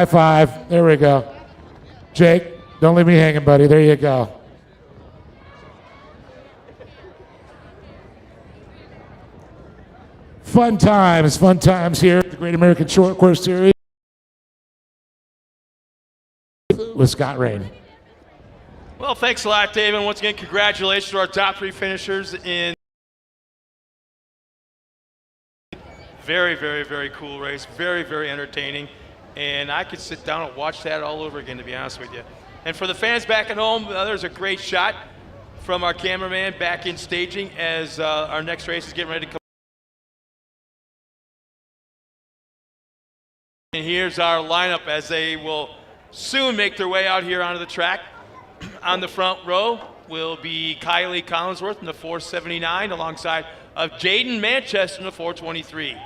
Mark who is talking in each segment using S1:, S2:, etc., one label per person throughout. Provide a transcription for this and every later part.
S1: High five. There we go. Jake, don't leave me hanging, buddy. There you go. Fun times here at the Great American Short Course Series with Scott Rain.
S2: Well, thanks a lot, Dave, and once again, congratulations to our top three finishers in very, very, very cool race, very, very entertaining, and I could sit down and watch that all over again, to be honest with you. And for the fans back at home, there's a great shot from our cameraman back in staging as our next race is getting ready to come. And here's our lineup as they will soon make their way out here onto the track. On the front row will be Kylie Collinsworth in the 479 alongside of Jaden Manchester in the 423.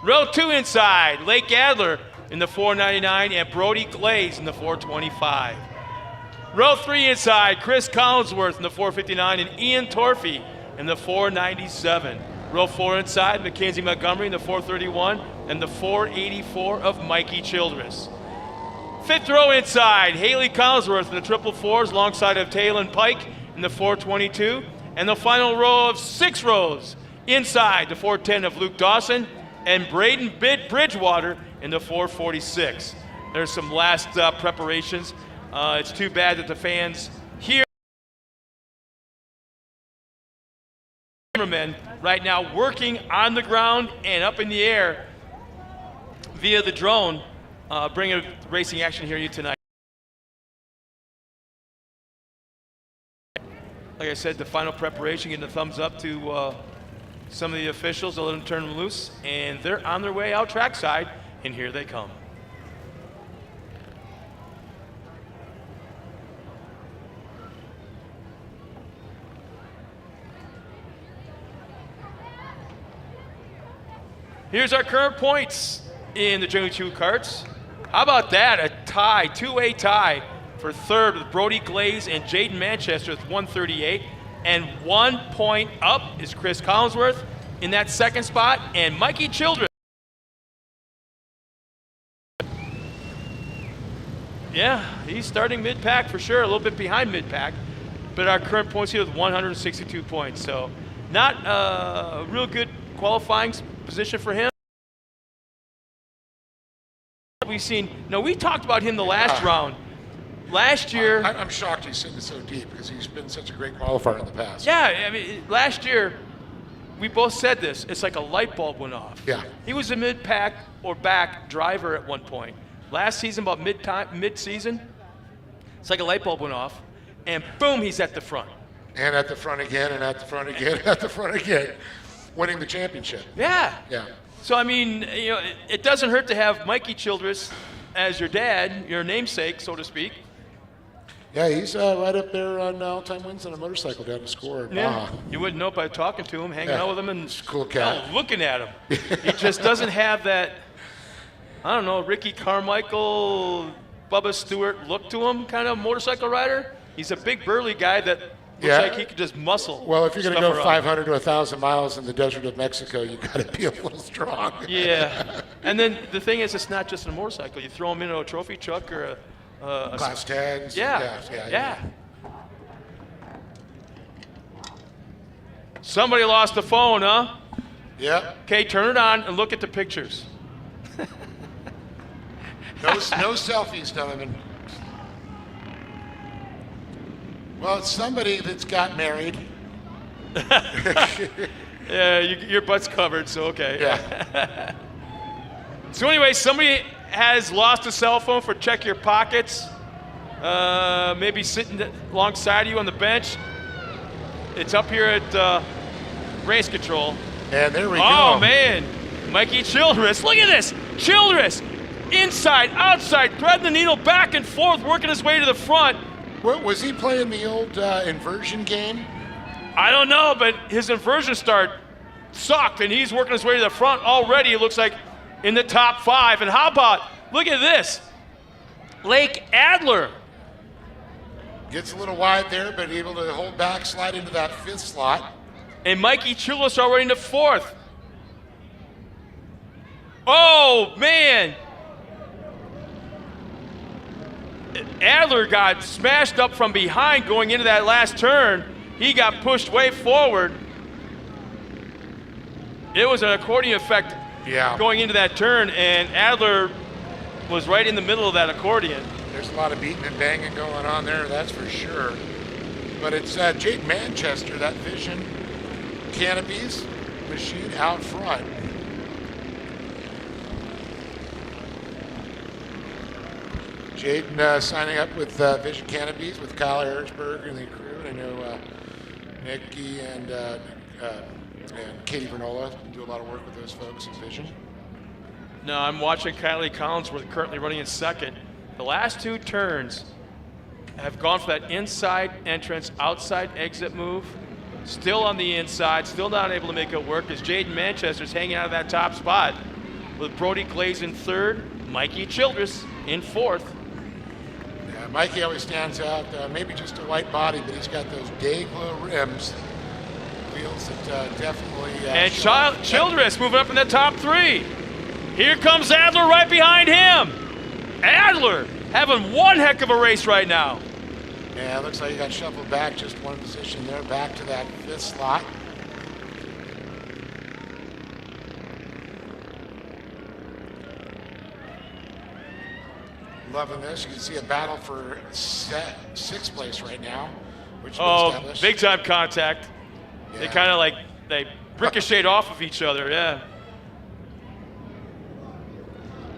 S2: Row 2 inside, Lake Adler in the 499 and Brody Glaze in the 425. Row 3 inside, Chris Collinsworth in the 459 and Ian Torfey in the 497. Row 4 inside, Mackenzie Montgomery in the 431 and the 484 of Mikey Childress. Fifth row inside, Haley Collinsworth in the triple fours alongside of Taylon Pike in the 422. And the final row of 6 rows inside, the 410 of Luke Dawson and Braden Bridgewater in the 446. There's some last preparations. It's too bad that the fans here, cameramen right now working on the ground and up in the air via the drone, bringing racing action here to you tonight. Like I said, the final preparation, getting a thumbs up to some of the officials to let them turn them loose, and they're on their way out trackside, and here they come. Here's our current points in the Junior 2 karts. How about that? A tie, two-way tie for third with Brody Glaze and Jaden Manchester with 138. And 1 point up is Chris Collinsworth in that second spot, and Mikey Childress. Yeah, he's starting mid-pack for sure, a little bit behind mid-pack. But our current points here with 162 points. So not a real good qualifying position for him. We've seen, no, we talked about him the last round. Last year.
S1: I'm shocked he's sitting so deep because he's been such a great qualifier in the past.
S2: Yeah, I mean, last year, we both said this, it's like a light bulb went off.
S1: Yeah.
S2: He was a mid-pack or back driver at one point. Last season, about mid-season, it's like a light bulb went off, and boom, he's at the front.
S1: And at the front again, and at the front again, and at the front again, winning the championship.
S2: Yeah.
S1: Yeah.
S2: So, I mean, you know, it doesn't hurt to have Mikey Childress as your dad, your namesake, so to speak.
S1: Yeah, he's right up there on all-time wins on a motorcycle down the score.
S2: Yeah, you wouldn't know by talking to him, hanging out with him, and
S1: cool cat.
S2: Looking at him. He just doesn't have that, I don't know, Ricky Carmichael, Bubba Stewart look to him, kind of motorcycle rider. He's a big burly guy that looks like he could just muscle.
S1: Well, if you're going to go 500 to 1,000 miles in the desert of Mexico, you've got to be a little strong.
S2: Yeah, and then the thing is, it's not just a motorcycle. You throw him into a trophy truck or a
S1: Class 10s.
S2: Yeah. Somebody lost the phone, huh?
S1: Yep.
S2: Okay, turn it on and look at the pictures.
S1: No selfies, Donovan. Well, it's somebody that's got married.
S2: Yeah, your butt's covered, so okay.
S1: Yeah.
S2: So anyway, somebody has lost a cell phone for check your pockets. Maybe sitting alongside you on the bench. It's up here at race control.
S1: And there we go.
S2: Oh, man. Mikey Childress. Look at this. Childress. Inside, outside, threading the needle back and forth, working his way to the front.
S1: Was he playing the old inversion game?
S2: I don't know, but his inversion start sucked, and he's working his way to the front already. It looks like in the top 5. And how about, look at this, Lake Adler.
S1: Gets a little wide there, but able to hold back, slide into that 5th slot.
S2: And Mikey Childress already in the 4th. Oh, man. Adler got smashed up from behind going into that last turn. He got pushed way forward. It was an accordion effect going into that turn, and Adler was right in the middle of that accordion.
S1: There's a lot of beating and banging going on there, that's for sure. But it's Jake Manchester, that Vision Canopies machine out front. Jaden signing up with Vision Canopies with Kyle Harrisberg and the crew. And I know Nikki and Katie Vernola do a lot of work with those folks at Vision.
S2: No, I'm watching Kylie Collinsworth currently running in second. The last two turns have gone for that inside entrance, outside exit move. Still on the inside, still not able to make it work as Jaden Manchester's hanging out of that top spot with Brody Glaze in third, Mikey Childress in fourth.
S1: Yeah, Mikey always stands out, maybe just a white body, but he's got those day glow rims. Wheels that definitely...
S2: and Childress moving up in the top three. Here comes Adler right behind him. Adler having one heck of a race right now.
S1: Yeah, it looks like he got shuffled back just one position there, back to that fifth slot. Loving this. You can see a battle for sixth place right now, which is
S2: big time contact. Yeah. They kind of like, they ricocheted off of each other, yeah.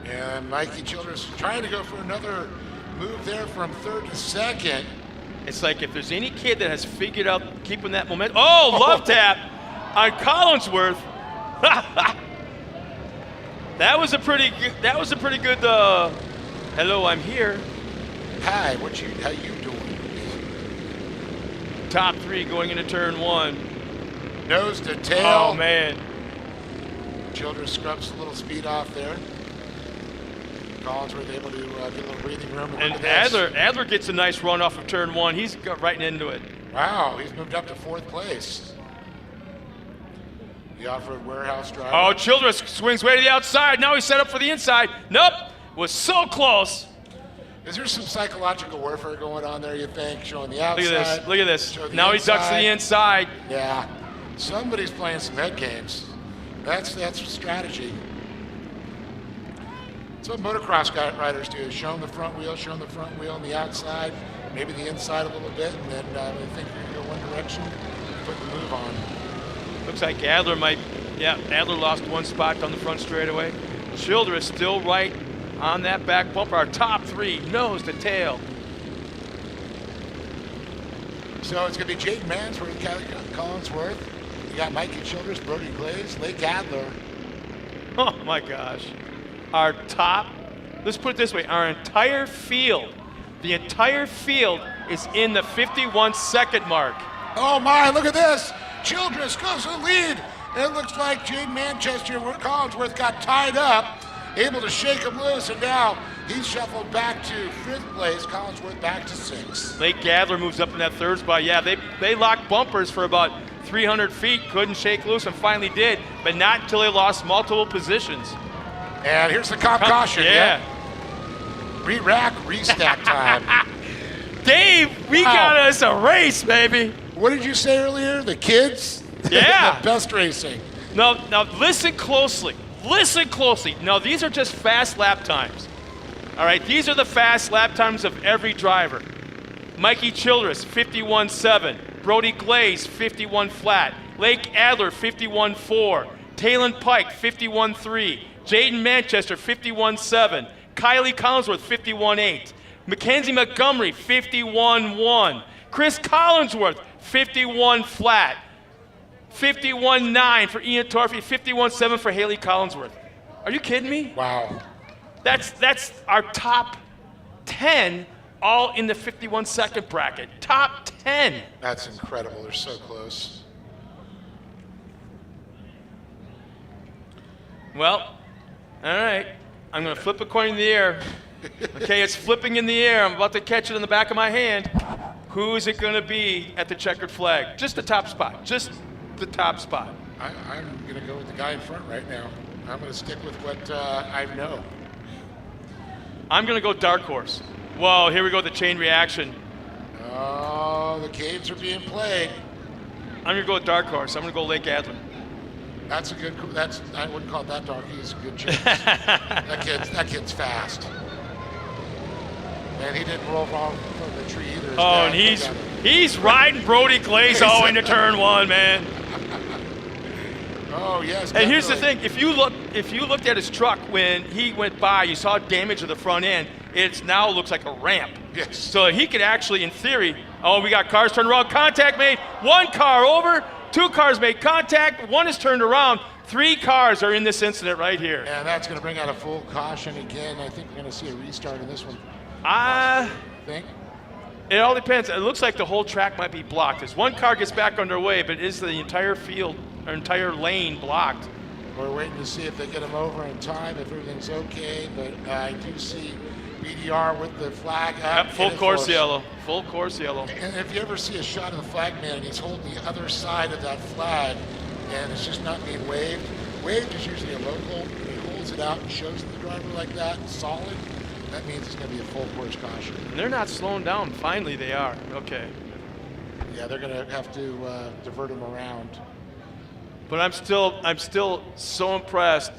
S1: And Mikey Childress trying to go for another move there from third to second.
S2: It's like if there's any kid that has figured out keeping that momentum. Oh, love tap on Collinsworth. That was a pretty good. Hello, I'm here.
S1: Hi, how you doing?
S2: Top three going into turn one.
S1: Nose to tail.
S2: Oh man.
S1: Childress scrubs a little speed off there. Collinsworth able to get a little breathing room.
S2: And Adler gets a nice run off of turn one. He's got right into it.
S1: Wow, he's moved up to fourth place. The off-road warehouse driver.
S2: Oh, Childress swings way to the outside. Now he's set up for the inside. Nope, was so close.
S1: Is there some psychological warfare going on there, you think? Showing the outside.
S2: Look at this. Now he ducks to the inside.
S1: Yeah, somebody's playing some head games. That's strategy. That's what motocross riders do, show them the front wheel on the outside, maybe the inside a little bit, and then they think you're going to go one direction, put the move on.
S2: Looks like Adler Adler lost one spot on the front straightaway. Childress still right on that back bumper. Our top three, nose to tail.
S1: So it's going to be Jaden Mansworth, Collinsworth. You got Mikey Childress, Brody Glaze, Lake Adler.
S2: Oh my gosh. Our top, let's put it this way, our entire field, the entire field is in the 51-second mark.
S1: Oh my, look at this. Childress goes to the lead. It looks like Jaden Manchester, Collinsworth got tied up, able to shake him loose, and now he's shuffled back to fifth place. Collinsworth back to sixth.
S2: Lake Adler moves up in that third spot. Yeah, they locked bumpers for about 300 feet, couldn't shake loose, and finally did, but not until they lost multiple positions.
S1: And here's the cop caution.
S2: Yeah.
S1: Re-rack, restack time.
S2: Dave, we got us a race, baby.
S1: What did you say earlier? The kids?
S2: Yeah.
S1: The best racing.
S2: Now listen closely. Listen closely. Now, these are just fast lap times. All right, these are the fast lap times of every driver. Mikey Childress, 51.7. Brody Glaze, 51 flat. Lake Adler, 51.4. Talon Pike, 51.3. Jaden Manchester, 51.7. Kylie Collinsworth, 51.8. Mackenzie Montgomery, 51.1. Chris Collinsworth, 51 flat. 51.9 for Ian Torfey, 51.7 for Haley Collinsworth. Are you kidding me?
S1: Wow.
S2: That's our top 10 all in the 51-second bracket. Top 10.
S1: That's incredible. They're so close.
S2: Well, all right. I'm going to flip a coin in the air. Okay, it's flipping in the air. I'm about to catch it in the back of my hand. Who is it going to be at the checkered flag? Just the top spot. Just the top spot.
S1: I'm going to go with the guy in front right now. I'm going to stick with what I know.
S2: I'm going to go dark horse. Whoa, here we go, the chain reaction.
S1: Oh, the games are being played.
S2: I'm going to go with dark horse. I'm going to go Lake Adler.
S1: That's a good. I wouldn't call it that dark. He's a good chance. that kid's fast. And he didn't roll wrong from the tree either.
S2: Oh, and he's riding Brody Glaze all into turn one, man.
S1: Oh yes.
S2: And here's the thing: if you looked at his truck when he went by, you saw damage to the front end. It now looks like a ramp.
S1: Yes.
S2: So he could actually, in theory, we got cars turned around, contact made, one car over, two cars made contact, one is turned around, three cars are in this incident right here.
S1: And that's going to bring out a full caution again. I think we're going to see a restart in this one. Think?
S2: It all depends. It looks like the whole track might be blocked. As one car gets back underway, but is the entire field or entire lane blocked?
S1: We're waiting to see if they get him over in time, if everything's okay, but I do see BDR with the flag up.
S2: Yep, full course yellow. Full course yellow.
S1: And if you ever see a shot of the flag man and he's holding the other side of that flag and it's just not being waved, waved is usually a local. He holds it out and shows the driver like that, solid. That means it's going to be a full course caution.
S2: And they're not slowing down. Finally, they are. Okay.
S1: Yeah, they're going to have to divert him around.
S2: But I'm still so impressed.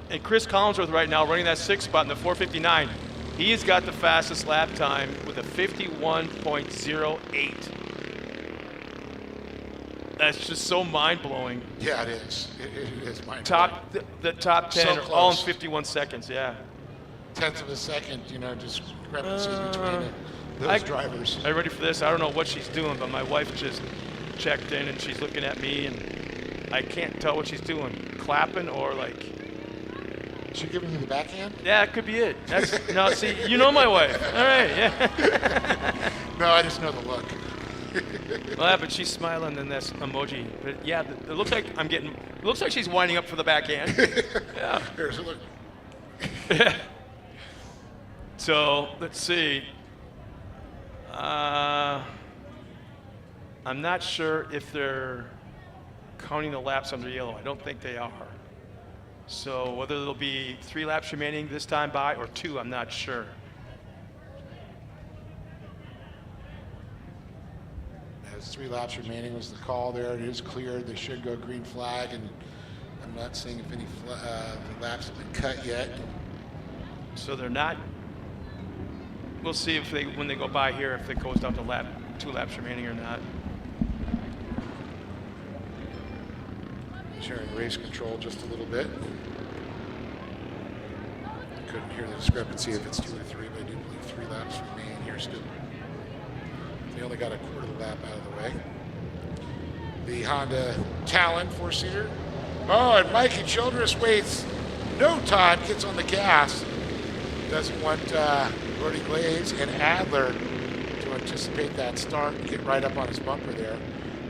S2: And Chris Collinsworth right now running that 6th spot in the 4:59. He has got the fastest lap time with a 51.08. That's just so mind-blowing.
S1: Yeah, it is. It is mind-blowing.
S2: The top 10
S1: So
S2: are all in
S1: close.
S2: 51 seconds, yeah.
S1: Tenths of a second, discrepancies between those drivers.
S2: Are you ready for this? I don't know what she's doing, but my wife just checked in and she's looking at me and I can't tell what she's doing. Clapping or like...
S1: Is she giving you the backhand?
S2: Yeah, that could be it. No, see, you know my wife. All right, yeah.
S1: No, I just know the look.
S2: Well, yeah, but she's smiling and that's emoji. But yeah, it looks like it looks like she's winding up for the backhand. Yeah.
S1: Here's a look.
S2: So, let's see. I'm not sure if they're counting the laps under yellow. I don't think they are. So whether there'll be 3 laps remaining this time by or 2, I'm not sure.
S1: As 3 laps remaining was the call there. It is cleared. They should go green flag, and I'm not seeing if any laps have been cut yet.
S2: So they're not. We'll see if when they go by here, if it goes down to 2 laps remaining or not.
S1: Sharing race control just a little bit. Couldn't hear the discrepancy if it's 2 or 3, but I do believe 3 laps remain here still. They only got a quarter of the lap out of the way. The Honda Talon 4-seater. Oh, and Mikey Childress waits no time, gets on the gas. Doesn't want Brody Glaze and Adler to anticipate that start and get right up on his bumper there.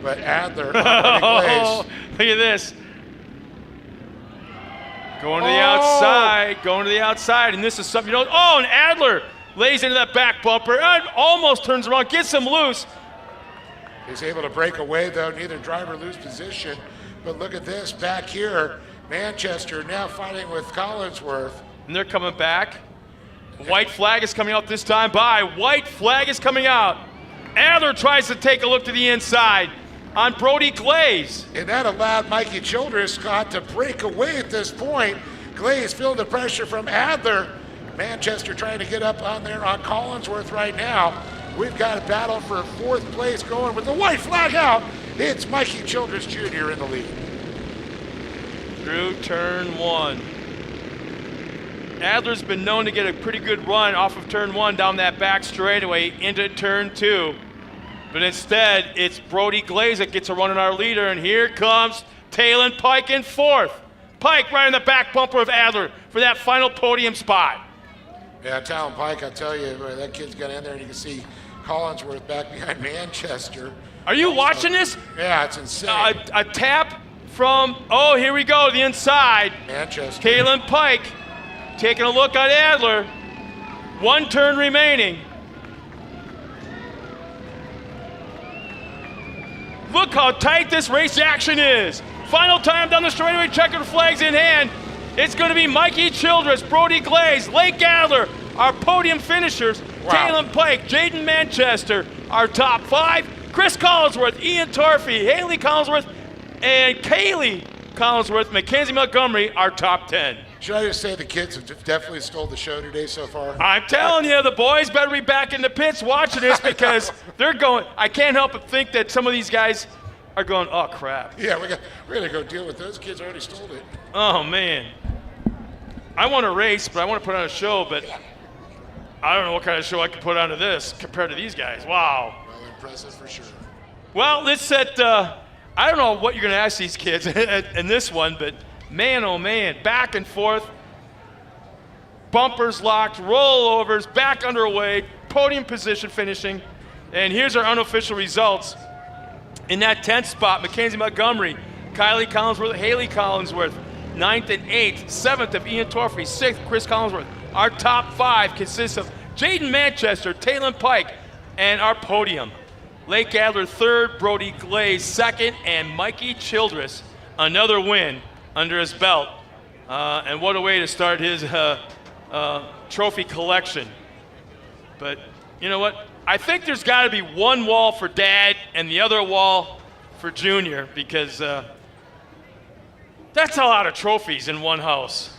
S1: But Adler on Brody Glaze.
S2: Look at this. Going to the outside, and this is something, and Adler lays into that back bumper, and almost turns around, gets him loose.
S1: He's able to break away, though. Neither driver lose position. But look at this back here. Manchester now fighting with Collinsworth.
S2: And they're coming back. White flag is coming out this time by. White flag is coming out. Adler tries to take a look to the inside on Brody Glaze.
S1: And that allowed Mikey Childress, Scott, to break away at this point. Glaze feeling the pressure from Adler. Manchester trying to get up on there on Collinsworth right now. We've got a battle for 4th place going with the white flag out. It's Mikey Childress Jr. in the lead.
S2: Through turn 1. Adler's been known to get a pretty good run off of turn 1 down that back straightaway into turn 2. But instead, it's Brody Glaze that gets a run on our leader, and here comes Talon Pike in 4th. Pike right in the back bumper of Adler for that final podium spot.
S1: Yeah, Talon Pike, I tell you, that kid's got in there, and you can see Collinsworth back behind Manchester.
S2: Are you watching this?
S1: Yeah, it's insane.
S2: A tap from, here we go, the inside.
S1: Manchester.
S2: Talon Pike taking a look at Adler. 1 turn remaining. Look how tight this race action is. Final time down the straightaway, checkered flags in hand. It's going to be Mikey Childress, Brody Glaze, Lake Adler, Our podium finishers, Taylor Pike, Jaden Manchester, our top 5, Chris Collinsworth, Ian Torfey, Haley Collinsworth, and Kaylee Collinsworth, Mackenzie Montgomery, our top 10.
S1: Should I just say the kids have definitely stole the show today so far?
S2: I'm telling you, the boys better be back in the pits watching this because they're going. I can't help but think that some of these guys are going, oh, crap.
S1: Yeah, we're going to go deal with those kids already stole it.
S2: Oh, man. I want to race, but I want to put on a show, but I don't know what kind of show I can put onto this compared to these guys. Wow.
S1: Well, impressive for sure.
S2: Well, let's set, I don't know what you're going to ask these kids in this one, but man, oh man, back and forth, bumpers locked, rollovers, back underway, podium position finishing. And here's our unofficial results. In that 10th spot, Mackenzie Montgomery, Kylie Collinsworth, Haley Collinsworth, 9th and 8th, 7th of Ian Torfey, 6th, Chris Collinsworth. Our top 5 consists of Jaden Manchester, Taylor Pike, and our podium. Lake Adler 3rd, Brody Glaze 2nd, and Mikey Childress, another win under his belt. And what a way to start his trophy collection. But you know what? I think there's got to be one wall for Dad and the other wall for Junior because that's a lot of trophies in one house.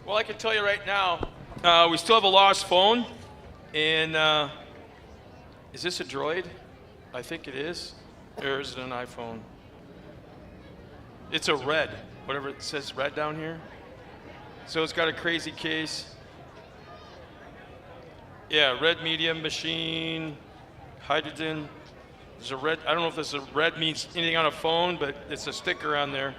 S2: Well, I can tell you right now, we still have a lost phone, and is this a Droid? I think it is. Or is it an iPhone? It's a red, whatever it says red down here. So it's got a crazy case. Yeah, red medium machine, hydrogen. There's a red, I don't know if this is red means anything on a phone, but it's a sticker on there.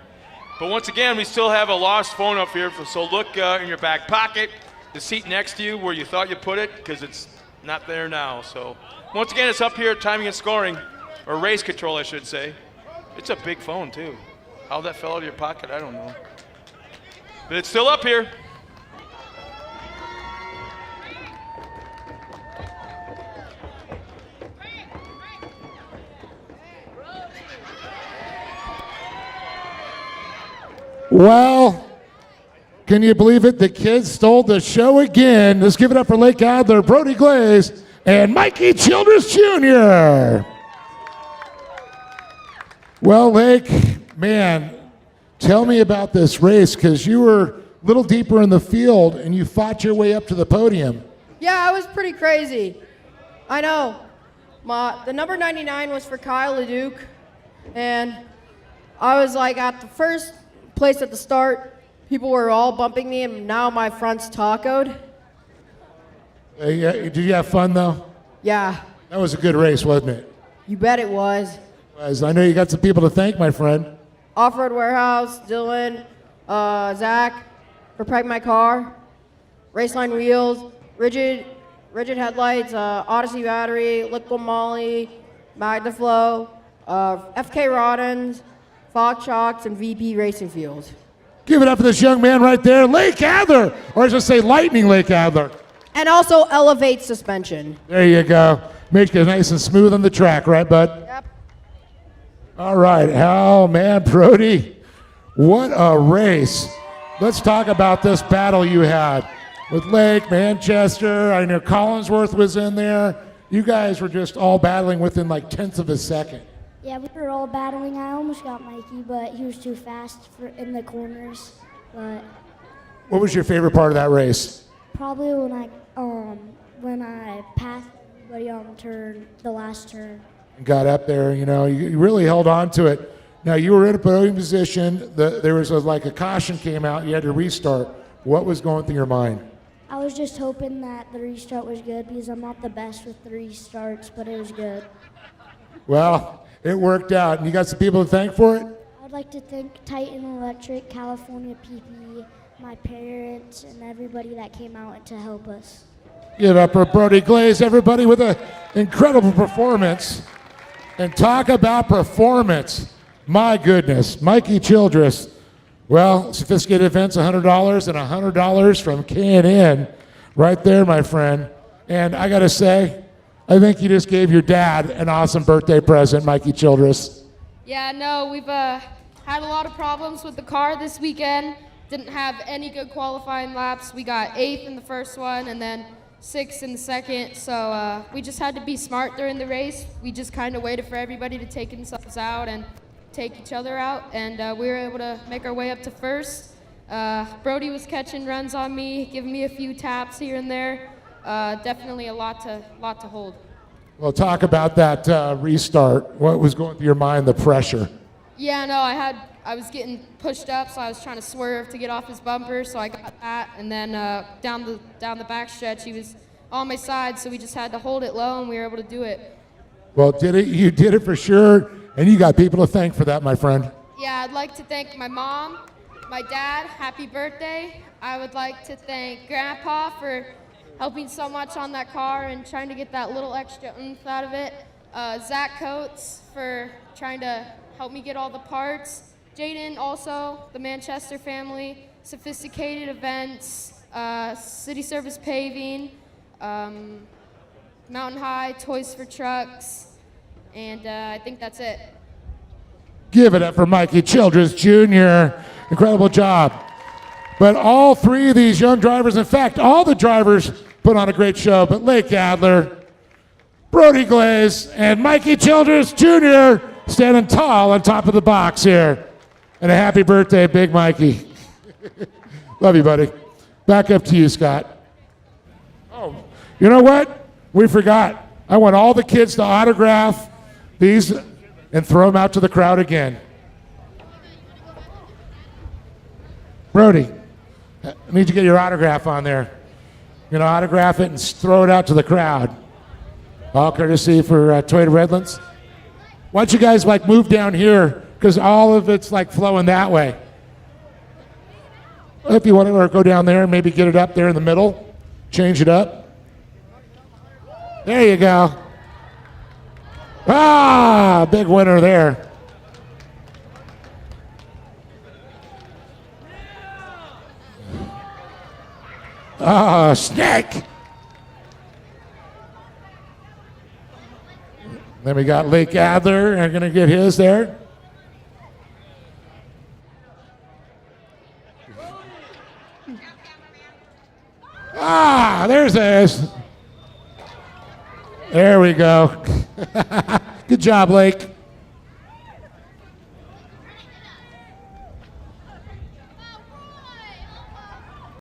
S2: But once again, we still have a lost phone up here, so look in your back pocket, the seat next to you where you thought you put it, because it's not there now. So once again, it's up here, timing and scoring, or race control, I should say. It's a big phone, too. How that fell out of your pocket, I don't know. But it's still up here.
S1: Well, can you believe it? The kids stole the show again. Let's give it up for Lake Adler, Brody Glaze, and Mikey Childress Jr. Well, Lake, man, tell me about this race because you were a little deeper in the field and you fought your way up to the podium.
S3: Yeah, it was pretty crazy. I know. The number 99 was for Kyle LeDuc, and I was like at the first place at the start, people were all bumping me, and now my front's tacoed.
S1: Yeah, did you have fun, though?
S3: Yeah.
S1: That was a good race, wasn't it?
S3: You bet it was.
S1: I know you got some people to thank, my friend.
S3: Off-Road Warehouse, Dylan, Zach, for prepping my car, Raceline Wheels, Rigid Headlights, Odyssey Battery, Liquid Molly, MagnaFlow, FK Roddens, Fox Shocks, and VP Racing Fuels.
S1: Give it up for this young man right there, Lake Adler, or I should say Lightning Lake Adler.
S3: And also Elevate Suspension.
S1: There you go. Make it nice and smooth on the track, right, bud?
S3: Yep.
S1: All right, oh man, Brody, what a race. Let's talk about this battle you had with Lake, Manchester. I know Collinsworth was in there. You guys were just all battling within like tenths of a second.
S4: Yeah, we were all battling. I almost got Mikey, but he was too fast in the corners. But
S1: What was your favorite part of that race?
S4: Probably when I passed everybody on the last turn.
S1: Got up there, you really held on to it. Now, you were in a podium position. There was like a caution came out. You had to restart. What was going through your mind?
S4: I was just hoping that the restart was good because I'm not the best with the restarts, but it was good.
S1: Well, it worked out. And you got some people to thank for it?
S4: I'd like to thank Titan Electric, California PP, my parents, and everybody that came out to help us.
S1: Give up for Brody Glaze, everybody, with an incredible performance. And talk about performance. My goodness. Mikey Childress. Well, sophisticated events, $100 and $100 from K&N. Right there, my friend. And I got to say, I think you just gave your dad an awesome birthday present, Mikey Childress.
S3: Yeah, no, we've had a lot of problems with the car this weekend. Didn't have any good qualifying laps. We got 8th in the first one and then 6th in the second. So we just had to be smart during the race. We just kind of waited for everybody to take themselves out and take each other out. And we were able to make our way up to first. Brody was catching runs on me, giving me a few taps here and there. Definitely a lot to hold.
S1: Well, talk about that restart. What was going through your mind, the pressure?
S3: Yeah, no, I was getting pushed up, so I was trying to swerve to get off his bumper, so I got that. And then down the back stretch, he was on my side, so we just had to hold it low, and we were able to do it.
S1: Well, you did it for sure, and you got people to thank for that, my friend.
S3: Yeah, I'd like to thank my mom, my dad, happy birthday. I would like to thank Grandpa for helping so much on that car and trying to get that little extra oomph out of it. Zach Coates for trying to help me get all the parts. Jaden also, the Manchester family, Sophisticated Events, City Service Paving, Mountain High, Toys for Trucks, and I think that's it.
S1: Give it up for Mikey Childress Jr. Incredible job. But all three of these young drivers, in fact, all the drivers put on a great show, but Lake Adler, Brody Glaze, and Mikey Childress Jr. standing tall on top of the box here. And a happy birthday, Big Mikey. Love you, buddy. Back up to you, Scott. Oh, you know what? We forgot. I want all the kids to autograph these and throw them out to the crowd again. Brody, I need you to get your autograph on there. You're going to autograph it and throw it out to the crowd. All courtesy for Toyota Redlands. Why don't you guys move down here, because all of it's flowing that way. If you want to, or go down there and maybe get it up there in the middle, change it up. There you go. Ah, big winner there. Ah, snake. Then we got Lake Adler, and going to get his there. Ah, there's this. There we go. Good job, Lake.